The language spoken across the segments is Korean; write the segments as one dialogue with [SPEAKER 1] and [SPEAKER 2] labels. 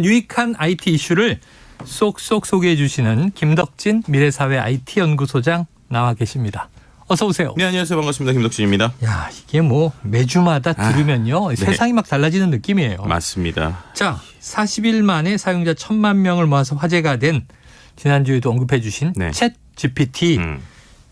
[SPEAKER 1] 유익한 IT 이슈를 쏙쏙 소개해 주시는 김덕진 미래사회 IT연구소장 나와 계십니다. 어서 오세요.
[SPEAKER 2] 네, 안녕하세요. 반갑습니다. 김덕진입니다.
[SPEAKER 1] 야, 이게 뭐 매주마다 들으면요.
[SPEAKER 2] 네.
[SPEAKER 1] 세상이 막 달라지는 느낌이에요.
[SPEAKER 2] 맞습니다.
[SPEAKER 1] 자, 40일 만에 사용자 1,000만 명을 모아서 화제가 된 지난주에도 언급해 주신
[SPEAKER 2] 네.
[SPEAKER 1] 챗 GPT.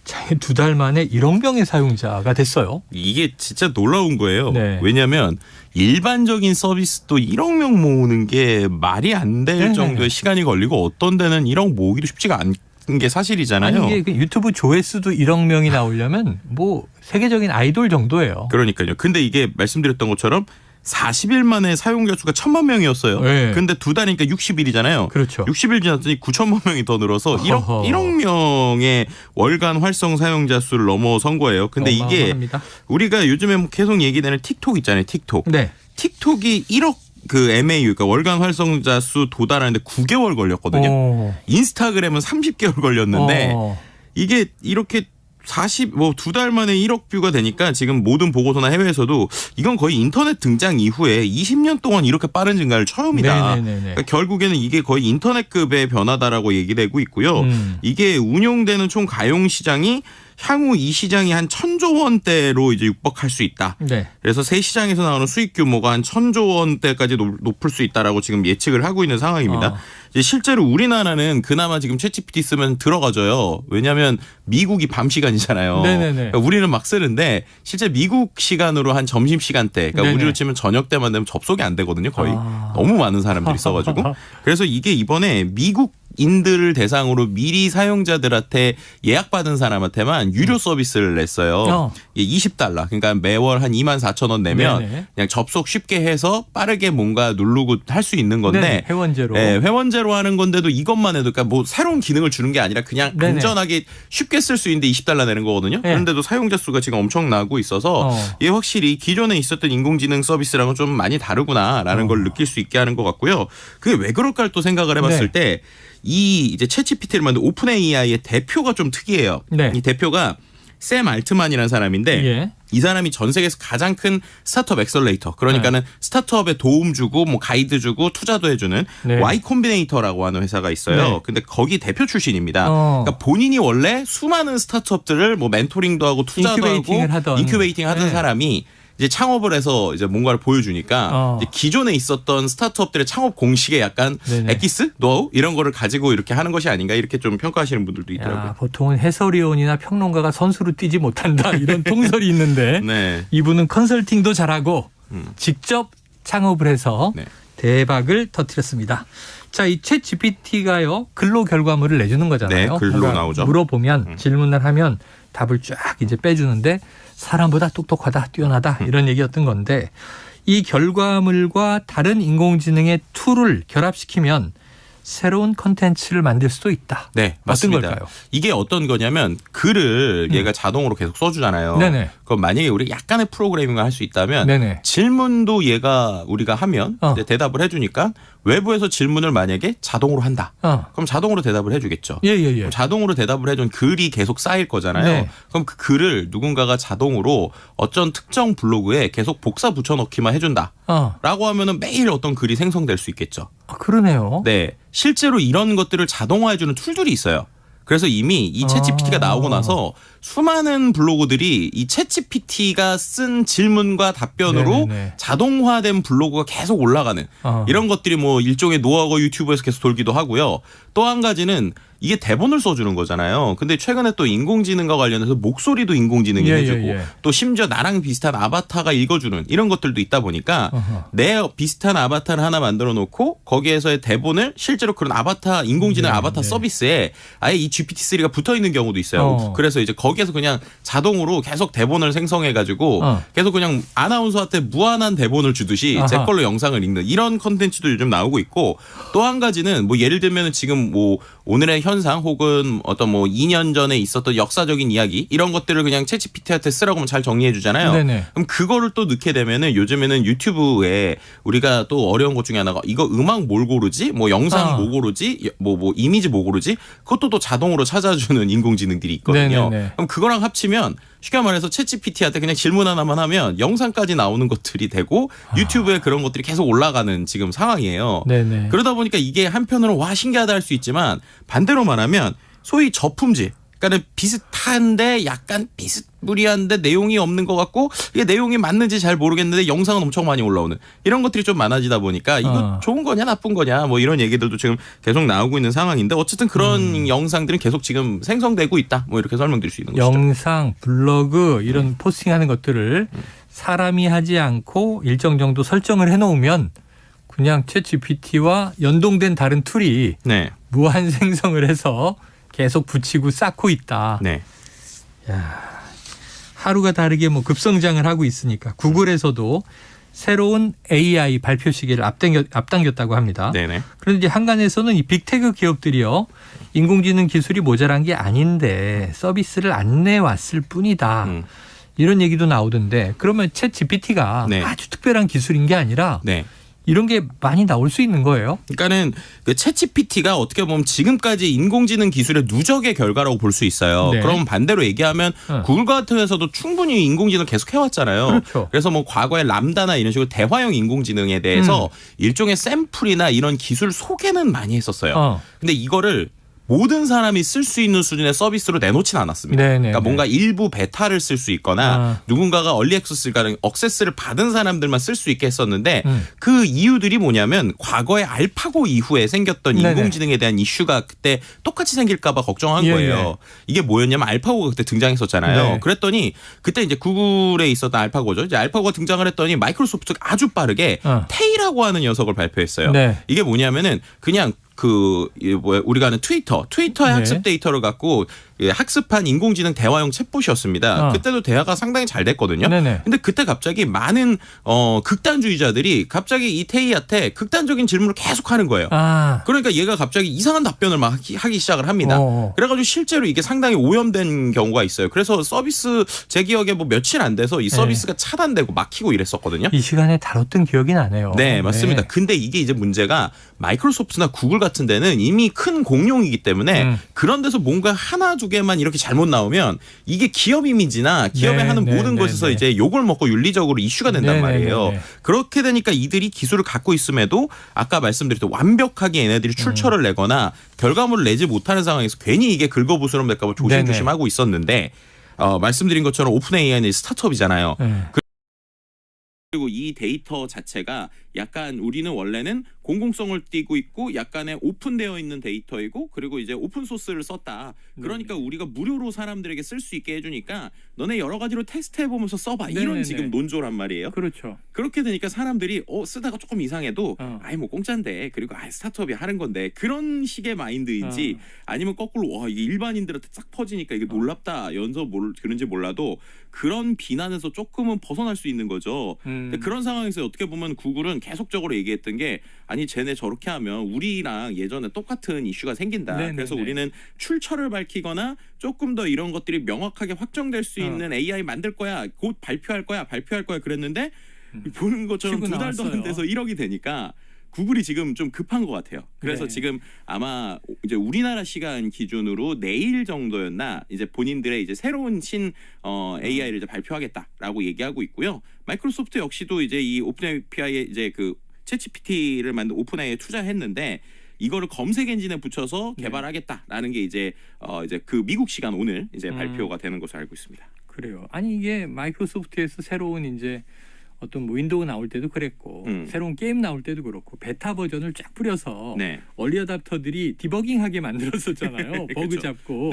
[SPEAKER 1] 자, 2달 만에 1억 명의 사용자가 됐어요.
[SPEAKER 2] 이게 진짜 놀라운 거예요.
[SPEAKER 1] 네.
[SPEAKER 2] 왜냐하면 일반적인 서비스도 1억 명 모으는 게 말이 안 될 정도의 시간이 걸리고 어떤 데는 1억 모으기도 쉽지가 않은 게 사실이잖아요.
[SPEAKER 1] 아니, 이게 유튜브 조회수도 1억 명이 나오려면 뭐 세계적인 아이돌 정도예요.
[SPEAKER 2] 그러니까요. 근데 이게 말씀드렸던 것처럼 40일 만에 사용자 수가 1,000만 명이었어요.
[SPEAKER 1] 네.
[SPEAKER 2] 근데 2달이니까 60일이잖아요.
[SPEAKER 1] 그렇죠.
[SPEAKER 2] 60일 지났더니 9천만 명이 더 늘어서 1억 명의 월간 활성 사용자 수를 넘어선 거예요. 근데 이게
[SPEAKER 1] 어마어마합니다.
[SPEAKER 2] 우리가 요즘에 계속 얘기되는 틱톡 있잖아요. 틱톡.
[SPEAKER 1] 네.
[SPEAKER 2] 틱톡이 1억 그 MAU, 그러니까 월간 활성자 수 도달하는데 9개월 걸렸거든요. 인스타그램은 30개월 걸렸는데 이게 이렇게 2달 만에 1억 뷰가 되니까 지금 모든 보고서나 해외에서도 이건 거의 인터넷 등장 이후에 20년 동안 이렇게 빠른 증가를 처음이다. 그러니까 결국에는 이게 거의 인터넷급의 변화다라고 얘기되고 있고요. 이게 운용되는 총 가용 시장이 향후 이 시장이 한 1,000조 원대로 이제 육박할 수 있다.
[SPEAKER 1] 네.
[SPEAKER 2] 그래서 새 시장에서 나오는 수익 규모가 한 1,000조 원대까지 높을 수 있다라고 지금 예측을 하고 있는 상황입니다. 이제 실제로 우리나라는 그나마 지금 챗GPT 쓰면 들어가져요. 왜냐하면 미국이 밤 시간이잖아요. 그러니까 우리는 막 쓰는데 실제 미국 시간으로 한 점심 시간대, 그러니까 우리로 치면 저녁 때만 되면 접속이 안 되거든요. 거의 너무 많은 사람들이 써가지고. 그래서 이게 이번에 미국인들을 대상으로 미리 사용자들한테 예약받은 사람한테만 유료 서비스를 냈어요. 이게 $20. 그러니까 매월 한 24,000원 내면 그냥 접속 쉽게 해서 빠르게 뭔가 누르고 할 수 있는 건데
[SPEAKER 1] 회원제로.
[SPEAKER 2] 네, 회원제로 하는 건데도 이것만 해도 그러니까 뭐 새로운 기능을 주는 게 아니라 그냥 안전하게 쉽게 쓸 수 있는데 $20 내는 거거든요. 그런데도 사용자 수가 지금 엄청나고 있어서 이게 확실히 기존에 있었던 인공지능 서비스랑은 좀 많이 다르구나라는 걸 느낄 수 있게 하는 것 같고요. 그게 왜 그럴까를 또 생각을 해봤을 때 이 이제 챗GPT를 만든 오픈 AI의 대표가 좀 특이해요. 이 대표가 샘 알트만이라는 사람인데 이 사람이 전 세계에서 가장 큰 스타트업 엑셀레이터, 그러니까는 스타트업에 도움 주고 뭐 가이드 주고 투자도 해주는 Y 콤비네이터라고 하는 회사가 있어요. 근데 거기 대표 출신입니다. 그러니까 본인이 원래 수많은 스타트업들을 뭐 멘토링도 하고 투자도 하고 인큐베이팅 하던 사람이 이제 창업을 해서 이제 뭔가를 보여주니까 이제 기존에 있었던 스타트업들의 창업 공식에 약간 엑기스, 노하우 이런 거를 가지고 이렇게 하는 것이 아닌가 이렇게 좀 평가하시는 분들도 있더라고요.
[SPEAKER 1] 보통은 해설위원이나 평론가가 선수로 뛰지 못한다 이런 통설이 있는데 이분은 컨설팅도 잘하고 직접 창업을 해서 대박을 터뜨렸습니다. 자, 이 챗 GPT가요 근로 결과물을 내주는 거잖아요.
[SPEAKER 2] 글로
[SPEAKER 1] 그러니까
[SPEAKER 2] 나오죠.
[SPEAKER 1] 물어보면 질문을 하면 답을 쫙 이제 빼주는데 사람보다 똑똑하다, 뛰어나다 이런 얘기였던 건데 이 결과물과 다른 인공지능의 툴을 결합시키면 새로운 컨텐츠를 만들 수도 있다.
[SPEAKER 2] 네, 맞습니다.
[SPEAKER 1] 어떤 걸까요?
[SPEAKER 2] 이게 어떤 거냐면 글을 얘가 자동으로 계속 써주잖아요. 그럼 만약에 우리 약간의 프로그래밍을 할 수 있다면 질문도 얘가 우리가 하면 이제 대답을 해주니까 외부에서 질문을 만약에 자동으로 한다. 그럼 자동으로 대답을 해주겠죠. 그럼 자동으로 대답을 해준 글이 계속 쌓일 거잖아요. 그럼 그 글을 누군가가 자동으로 어떤 특정 블로그에 계속 복사 붙여넣기만 해준다. 라고 하면은 매일 어떤 글이 생성될 수 있겠죠.
[SPEAKER 1] 그러네요.
[SPEAKER 2] 네, 실제로 이런 것들을 자동화해주는 툴들이 있어요. 그래서 이미 이 챗GPT가 나오고 나서 수많은 블로그들이 이 챗GPT가 쓴 질문과 답변으로 자동화된 블로그가 계속 올라가는 이런 것들이 뭐 일종의 노하우가 유튜브에서 계속 돌기도 하고요. 또 한 가지는 이게 대본을 써주는 거잖아요. 근데 최근에 또 인공지능과 관련해서 목소리도 인공지능이 해주고 또 심지어 나랑 비슷한 아바타가 읽어주는 이런 것들도 있다 보니까 내 비슷한 아바타를 하나 만들어 놓고 거기에서의 대본을 실제로 그런 아바타 인공지능 아바타 서비스에 아예 이 GPT-3가 붙어 있는 경우도 있어요. 그래서 이제 거기에서 그냥 자동으로 계속 대본을 생성해가지고 계속 그냥 아나운서한테 무한한 대본을 주듯이 제 걸로 영상을 읽는 이런 컨텐츠도 요즘 나오고 있고 또 한 가지는 뭐 예를 들면 지금 뭐 오늘의 현상 혹은 어떤 뭐 2년 전에 있었던 역사적인 이야기 이런 것들을 그냥 챗GPT한테 쓰라고 하면 잘 정리해 주잖아요. 그럼 그거를 또 넣게 되면은 요즘에는 유튜브에 우리가 또 어려운 것 중에 하나가 이거 음악 뭘 고르지? 뭐 영상 뭐 고르지? 뭐 이미지 뭐 고르지? 그것도 또 자동으로 찾아주는 인공지능들이 있거든요. 그럼 그거랑 합치면 쉽게 말해서 챗GPT한테 그냥 질문 하나만 하면 영상까지 나오는 것들이 되고 유튜브에 그런 것들이 계속 올라가는 지금 상황이에요.
[SPEAKER 1] 네네.
[SPEAKER 2] 그러다 보니까 이게 한편으로 와 신기하다 할 수 있지만 반대로 말하면 소위 저품질, 그러니까 비슷한데 약간 비스무리한데 내용이 없는 것 같고 이게 내용이 맞는지 잘 모르겠는데 영상은 엄청 많이 올라오는 이런 것들이 좀 많아지다 보니까 이거 좋은 거냐 나쁜 거냐 뭐 이런 얘기들도 지금 계속 나오고 있는 상황인데 어쨌든 그런 영상들은 계속 지금 생성되고 있다. 뭐 이렇게 설명드릴 수 있는 거죠.
[SPEAKER 1] 영상, 블로그 이런 포스팅하는 것들을 사람이 하지 않고 일정 정도 설정을 해놓으면 그냥 챗GPT와 연동된 다른 툴이
[SPEAKER 2] 네.
[SPEAKER 1] 무한 생성을 해서 계속 붙이고 쌓고 있다.
[SPEAKER 2] 네.
[SPEAKER 1] 야, 하루가 다르게 뭐 급성장을 하고 있으니까 구글에서도 새로운 AI 발표 시기를 앞당겼다고 합니다.
[SPEAKER 2] 네네.
[SPEAKER 1] 그런데 이제 한간에서는 이 빅테크 기업들이요 인공지능 기술이 모자란 게 아닌데 서비스를 안 내왔을 뿐이다. 이런 얘기도 나오던데 그러면 챗 GPT가
[SPEAKER 2] 네.
[SPEAKER 1] 아주 특별한 기술인 게 아니라
[SPEAKER 2] 네.
[SPEAKER 1] 이런 게 많이 나올 수 있는 거예요.
[SPEAKER 2] 그러니까는 그 챗GPT가 어떻게 보면 지금까지 인공지능 기술의 누적의 결과라고 볼 수 있어요.
[SPEAKER 1] 네.
[SPEAKER 2] 그럼 반대로 얘기하면 구글 같은 회사도 충분히 인공지능 계속 해왔잖아요.
[SPEAKER 1] 그렇죠.
[SPEAKER 2] 그래서 뭐 과거에 람다나 이런 식으로 대화형 인공지능에 대해서 일종의 샘플이나 이런 기술 소개는 많이 했었어요. 근데 이거를 모든 사람이 쓸 수 있는 수준의 서비스로 내놓지는 않았습니다. 그러니까 뭔가 일부 베타를 쓸 수 있거나 누군가가 얼리 액세스를 받은 사람들만 쓸 수 있게 했었는데 그 이유들이 뭐냐면 과거에 알파고 이후에 생겼던 인공지능에 대한 이슈가 그때 똑같이 생길까 봐 걱정한 거예요. 이게 뭐였냐면 알파고가 그때 등장했었잖아요. 그랬더니 그때 이제 구글에 있었던 알파고죠. 이제 알파고가 등장을 했더니 마이크로소프트가 아주 빠르게 테이라고 하는 녀석을 발표했어요. 이게 뭐냐면은 그냥 우리가 아는 트위터의 학습 데이터를 갖고 학습한 인공지능 대화형 챗봇이었습니다. 그때도 대화가 상당히 잘 됐거든요. 근데 그때 갑자기 많은 극단주의자들이 갑자기 이 테이한테 극단적인 질문을 계속 하는 거예요. 그러니까 얘가 갑자기 이상한 답변을 막 하기 시작을 합니다. 그래가지고 실제로 이게 상당히 오염된 경우가 있어요. 그래서 서비스 제 기억에 뭐 며칠 안 돼서 이 서비스가 차단되고 막히고 이랬었거든요.
[SPEAKER 1] 이 시간에 다뤘던 기억이 나네요.
[SPEAKER 2] 네, 맞습니다. 근데 이게 이제 문제가 마이크로소프트나 구글 같은 데는 이미 큰 공룡이기 때문에 그런 데서 뭔가 하나 두 개만 이렇게 잘못 나오면 이게 기업 이미지나 기업에 하는 모든 것에서 이제 욕을 먹고 윤리적으로 이슈가 된단 말이에요. 그렇게 되니까 이들이 기술을 갖고 있음에도 아까 말씀드렸던 완벽하게 얘네들이 출처를 내거나 결과물을 내지 못하는 상황에서 괜히 이게 긁어부스럼 될까 봐 조심조심하고 있었는데 말씀드린 것처럼 오픈 AI는 스타트업이잖아요. 그리고 이 데이터 자체가 약간 우리는 원래는 공공성을 띠고 있고 약간의 오픈되어 있는 데이터이고 그리고 이제 오픈 소스를 썼다. 그러니까 우리가 무료로 사람들에게 쓸 수 있게 해주니까 너네 여러 가지로 테스트해보면서 써봐. 이런 지금 논조란 말이에요.
[SPEAKER 1] 그렇죠.
[SPEAKER 2] 그렇게 되니까 사람들이 쓰다가 조금 이상해도 아이 뭐 공짜인데 그리고 스타트업이 하는 건데 그런 식의 마인드인지 아니면 거꾸로 와 이게 일반인들한테 싹 퍼지니까 이게 놀랍다 연서 그런지 몰라도 그런 비난에서 조금은 벗어날 수 있는 거죠. 그런 상황에서 어떻게 보면 구글은 계속적으로 얘기했던 게 아니 쟤네 저렇게 하면 우리랑 예전에 똑같은 이슈가 생긴다. 그래서 우리는 출처를 밝히거나 조금 더 이런 것들이 명확하게 확정될 수 있는 AI 만들 거야. 곧 발표할 거야 그랬는데 보는 것처럼 두 달도 안 돼서 1억이 되니까 구글이 지금 좀 급한 것 같아요. 그래서 지금 아마 이제 우리나라 시간 기준으로 내일 정도였나 이제 본인들의 이제 새로운 AI를 이제 발표하겠다라고 얘기하고 있고요. 마이크로소프트 역시도 이제 이 오픈 API에 이제 그 챗GPT를 만든 오픈 AI에 투자했는데 이거를 검색 엔진에 붙여서 개발하겠다라는 게 이제 그 미국 시간 오늘 이제 발표가 되는 것으로 알고 있습니다.
[SPEAKER 1] 그래요. 아니 이게 마이크로소프트에서 새로운 이제 어떤 뭐 윈도우 나올 때도 그랬고 새로운 게임 나올 때도 그렇고 베타 버전을 쫙 뿌려서 얼리 어답터들이 디버깅하게 만들었었잖아요. 버그 잡고.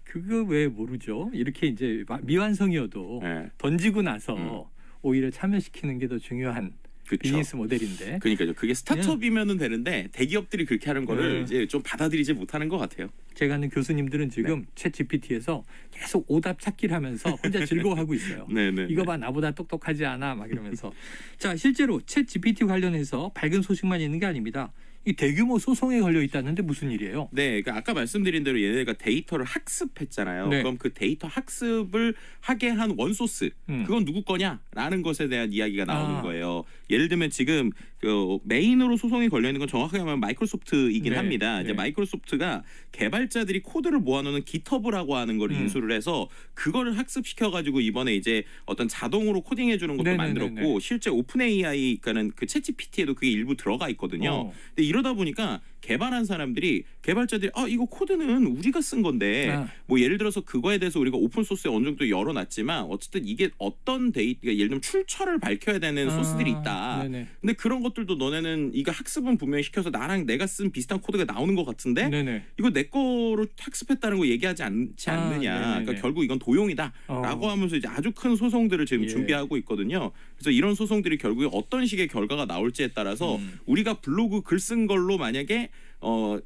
[SPEAKER 1] 그거 왜 모르죠? 이렇게 이제 미완성이어도 던지고 나서 오히려 참여시키는 게 더 중요한 비즈니스 모델인데.
[SPEAKER 2] 그러니까요. 그게 스타트업이면은 되는데 대기업들이 그렇게 하는 거를 이제 좀 받아들이지 못하는 것 같아요.
[SPEAKER 1] 제가 아는 교수님들은 지금 챗GPT에서 계속 오답 찾기를 하면서 혼자 즐거워하고 있어요. 이거 봐 나보다 똑똑하지 않아 막 이러면서. 자 실제로 챗GPT 관련해서 밝은 소식만 있는 게 아닙니다. 이 대규모 소송에 걸려 있다는데 무슨 일이에요?
[SPEAKER 2] 그러니까 아까 말씀드린 대로 얘네가 데이터를 학습했잖아요. 그럼 그 데이터 학습을 하게 한 원소스 그건 누구 거냐라는 것에 대한 이야기가 나오는 거예요. 예를 들면 지금 그 메인으로 소송이 걸려 있는 건 정확하게 하면 마이크로소프트이긴
[SPEAKER 1] 네.
[SPEAKER 2] 합니다.
[SPEAKER 1] 네.
[SPEAKER 2] 이제 마이크로소프트가 개발자들이 코드를 모아놓는 깃허브라고 하는 걸 인수를 해서 그거를 학습시켜 가지고 이번에 이제 어떤 자동으로 코딩해 주는 것도 만들었고 실제 오픈 AI 그러니까는 그 챗GPT에도 그게 일부 들어가 있거든요. 근데 이러다 보니까 개발한 사람들이 개발자들이 이거 코드는 우리가 쓴 건데 뭐 예를 들어서 그거에 대해서 우리가 오픈 소스에 어느 정도 열어놨지만 어쨌든 이게 어떤 데이터 예를 들면 출처를 밝혀야 되는 소스들이 있다. 근데 그런 것들도 너네는 이거 학습은 분명히 시켜서 나랑 내가 쓴 비슷한 코드가 나오는 것 같은데 이거 내 거로 학습했다는 거 얘기하지 않지 않느냐. 그러니까 결국 이건 도용이다라고 하면서 이제 아주 큰 소송들을 지금 준비하고 있거든요. 그래서 이런 소송들이 결국에 어떤 식의 결과가 나올지에 따라서 우리가 블로그 글 쓴 걸로 만약에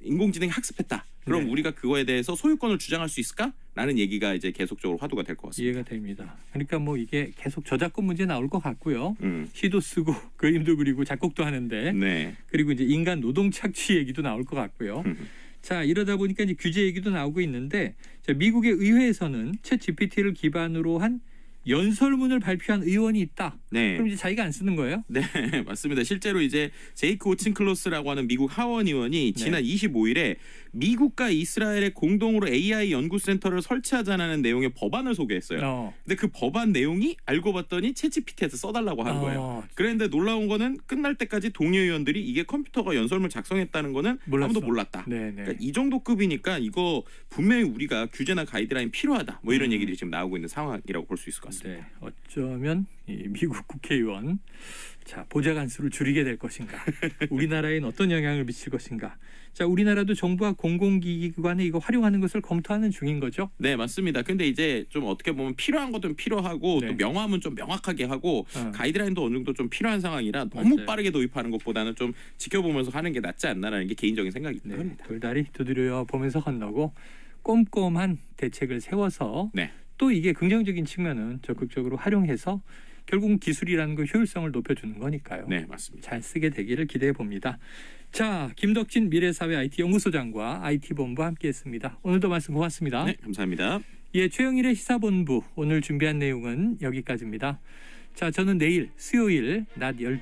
[SPEAKER 2] 인공지능이 학습했다. 그럼 우리가 그거에 대해서 소유권을 주장할 수 있을까? 라는 얘기가 이제 계속적으로 화두가 될 것 같습니다.
[SPEAKER 1] 이해가 됩니다. 그러니까 뭐 이게 계속 저작권 문제 나올 것 같고요. 시도 쓰고 그림도 그리고 작곡도 하는데 그리고 이제 인간 노동 착취 얘기도 나올 것 같고요. 자, 이러다 보니까 이제 규제 얘기도 나오고 있는데 자, 미국의 의회에서는 챗 GPT를 기반으로 한 연설문을 발표한 의원이 있다. 그럼 이제 자기가 안 쓰는 거예요?
[SPEAKER 2] 네, 맞습니다. 실제로 이제 제이크 오친클로스라고 하는 미국 하원 의원이 지난 25일에 미국과 이스라엘의 공동으로 AI 연구센터를 설치하자는 내용의 법안을 소개했어요. 근데 그 법안 내용이 알고 봤더니 챗GPT에서 써달라고 한 거예요. 그런데 놀라운 거는 끝날 때까지 동료 의원들이 이게 컴퓨터가 연설문을 작성했다는 거는 아무도 몰랐다. 그러니까 이 정도 급이니까 이거 분명히 우리가 규제나 가이드라인 필요하다. 뭐 이런 얘기들이 지금 나오고 있는 상황이라고 볼 수 있을 것 같습니다.
[SPEAKER 1] 네, 어쩌면 이 미국 국회의원 자 보좌관 수를 줄이게 될 것인가, 우리나라에는 어떤 영향을 미칠 것인가. 자, 우리나라도 정부와 공공기관에 이거 활용하는 것을 검토하는 중인 거죠?
[SPEAKER 2] 네, 맞습니다. 근데 이제 좀 어떻게 보면 필요한 것은 필요하고 또 명함은 좀 명확하게 하고 가이드라인도 어느 정도 좀 필요한 상황이라 너무 빠르게 도입하는 것보다는 좀 지켜보면서 하는 게 낫지 않나라는 게 개인적인 생각입니다.
[SPEAKER 1] 돌다리 두드려 보면서 건너고 꼼꼼한 대책을 세워서 또 이게 긍정적인 측면은 적극적으로 활용해서 결국은 기술이라는 거 효율성을 높여주는 거니까요.
[SPEAKER 2] 네, 맞습니다.
[SPEAKER 1] 잘 쓰게 되기를 기대해 봅니다. 자, 김덕진 미래사회 IT연구소장과 IT본부와 함께했습니다. 오늘도 말씀 고맙습니다.
[SPEAKER 2] 네, 감사합니다.
[SPEAKER 1] 예, 최영일의 시사본부 오늘 준비한 내용은 여기까지입니다. 자, 저는 내일 수요일 낮 12시